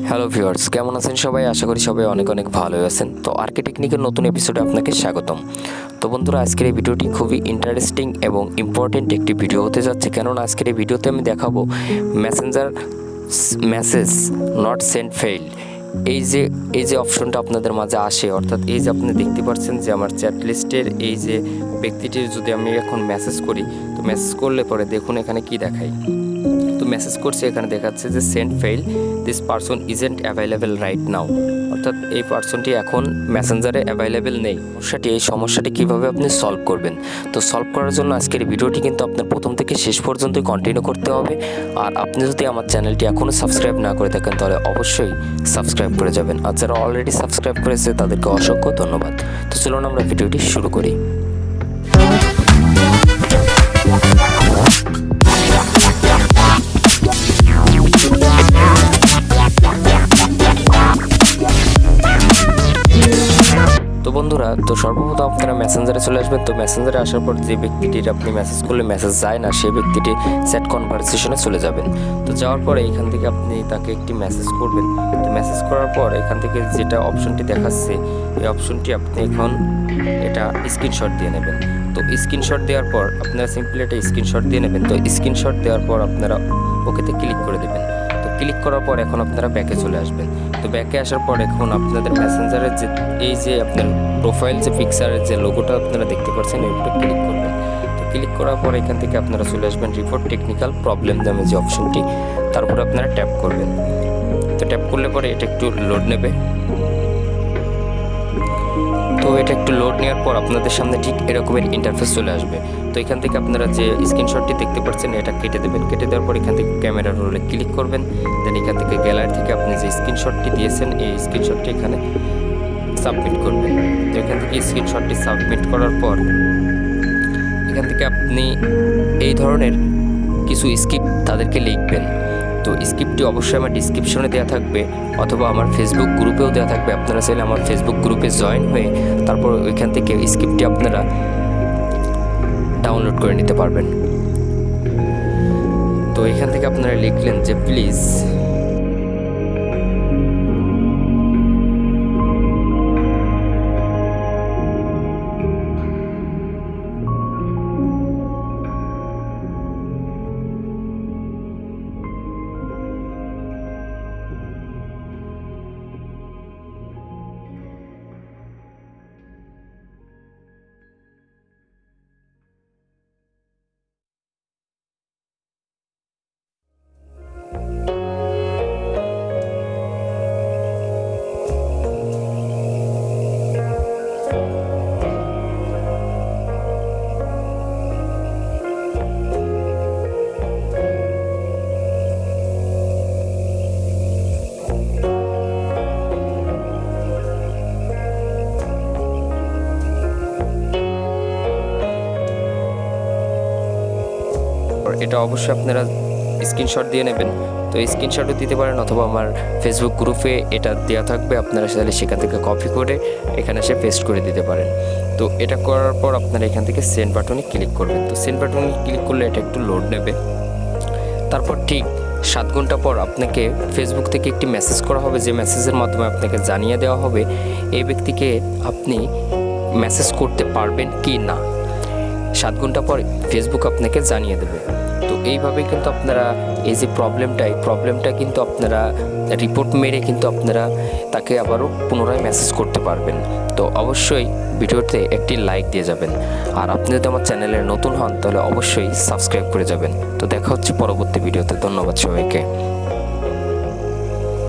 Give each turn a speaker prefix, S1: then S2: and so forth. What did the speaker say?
S1: Hello viewers, কেমন আছেন সবাই? আশা করি সবাই অনেক অনেক ভালো আছেন। তো আরকে টেকনিকের নতুন এপিসোডে আপনাকে স্বাগতম। তো বন্ধুরা, আজকের এই ভিডিওটি খুবই ইন্টারেস্টিং এবং ইম্পর্টেন্ট একটি ভিডিও হতে যাচ্ছে, কেননা আজকের এই ভিডিওতে আমি দেখাবো Messenger message not send fail. এই যে অপশনটা আপনাদের মাঝে আসে, অর্থাৎ এই যে আপনি দেখতে পাচ্ছেন যে আমার চ্যাট লিস্টের এই যে ব্যক্তিটির যদি আমি এখন মেসেজ করি, তো মেসেজ করলে পরে দেখুন এখানে কি দেখায়। তো মেসেজ করছে, এখানে দেখাচ্ছে যে send fail, this person isn't available right now, অর্থাৎ এই পারসনটি এখন মেসেঞ্জারে অ্যাভেলেবেল নেই। এই সমস্যাটি কীভাবে আপনি সলভ করবেন? তো সলভ করার জন্য আজকের ভিডিওটি কিন্তু আপনার প্রথম থেকে শেষ পর্যন্তই কন্টিনিউ করতে হবে। আর আপনি যদি আমার চ্যানেলটি এখনও সাবস্ক্রাইব না করে থাকেন তাহলে অবশ্যই সাবস্ক্রাইব করে যাবেন, আর যারা অলরেডি সাবস্ক্রাইব করেছে তাদেরকে অসংখ্য ধন্যবাদ। তো চলুন আমরা ভিডিওটি শুরু করি। তো বন্ধুরা, তো সর্বপ্রথম আপনারা মেসেঞ্জারে চলে আসবেন। তো মেসেঞ্জারে আসার পর যে ব্যক্তিটির আপনি মেসেজ করলে মেসেজ যায় না, সেই ব্যক্তিটি চ্যাট কনভারসেশনে চলে যাবেন। তো যাওয়ার পরে এখান থেকে আপনি তাকে একটি মেসেজ করবেন। তো মেসেজ করার পর এখান থেকে যেটা অপশনটি দেখাচ্ছে, এই অপশনটি আপনি এখন এটা স্ক্রিনশট দিয়ে নেবেন। তো স্ক্রিনশট দেওয়ার পর আপনারা সিম্পলি এটা স্ক্রিনশট দিয়ে নেবেন। তো স্ক্রিনশট দেওয়ার পর আপনারা ওকেতে ক্লিক করে দেবেন। তো ক্লিক করার পর এখন আপনারা ব্যাকে চলে আসবেন। তো ব্যাকে আসার পর এখন আপনাদের মেসেঞ্জারের যে এই যে আপনার প্রোফাইল যে পিকচারের যে লোগোটা আপনারা দেখতে পাচ্ছেন, এর উপরে ক্লিক করবেন। তো ক্লিক করার পর এখান থেকে আপনারা চলে আসবেন রিপোর্ট টেকনিক্যাল প্রবলেম নামে যে অপশনটি, তারপরে আপনারা ট্যাপ করবেন। তো ট্যাপ করলে পরে এটা একটু লোড নেবে। তো এটা একটু লোড নেওয়ার পর আপনাদের সামনে ঠিক এরকমের ইন্টারফেস চলে আসবে। তো এখান থেকে আপনারা যে স্ক্রিনশটটি দেখতে পাচ্ছেন এটা কেটে দেবেন। কেটে দেওয়ার পর এখান থেকে ক্যামেরার রোলে ক্লিক করবেন। দেন এখান থেকে গ্যালারি থেকে আপনি যে স্ক্রিনশটটি দিয়েছেন এই স্ক্রিনশটটি এখানে সাবমিট করবেন। তো এখান থেকে স্ক্রিনশটটি সাবমিট করার পর এখান থেকে আপনি এই ধরনের কিছু স্ক্রিপ্ট তাদেরকে লিখবেন। তো স্ক্রিপ্টটি অবশ্যই আমার ডিসক্রিপশনে দেওয়া থাকবে, অথবা আমার ফেসবুক গ্রুপেও দেওয়া থাকবে। আপনারা চাইলে আমার ফেসবুক গ্রুপে জয়েন হয়ে তারপর ওইখান থেকে স্ক্রিপ্টটি আপনারা ডাউনলোড করে নিতে পারবেন। তো এখান থেকে আপনারা লিখলেন যে প্লিজ এটা অবশ্যই আপনারা স্ক্রিনশট দিয়ে নেবেন। তো স্ক্রিনশটও দিতে পারেন, অথবা আমার ফেসবুক গ্রুপে এটা দেওয়া থাকবে, আপনারা চাইলে সেখান থেকে কপি করে এখানে এসে পেস্ট করে দিতে পারেন। তো এটা করার পর আপনারা এখান থেকে সেন্ড বাটনে ক্লিক করবেন। তো সেন্ড বাটনে ক্লিক করলে এটা একটু লোড নেবে। তারপর ঠিক 7 ঘন্টা পর আপনাকে ফেসবুক থেকে একটি মেসেজ করা হবে, যে মেসেজের মাধ্যমে আপনাকে জানিয়ে দেওয়া হবে এই ব্যক্তিকে আপনি মেসেজ করতে পারবেন কি না। 7 ঘন্টা পর ফেসবুক আপনাকে জানিয়ে দেবে। তো এইভাবে কিন্তু আপনারা এই যে প্রবলেমটা কিন্তু আপনারা রিপোর্ট মেরে কিন্তু আপনারা তাকে আবারও পুনরায় মেসেজ করতে পারবেন। তো অবশ্যই ভিডিওতে একটি লাইক দিয়ে যাবেন, আর আপনি যদি আমার চ্যানেলে নতুন হন তাহলে অবশ্যই সাবস্ক্রাইব করে যাবেন। তো দেখা হচ্ছে পরবর্তী ভিডিওতে। ধন্যবাদ সবাইকে।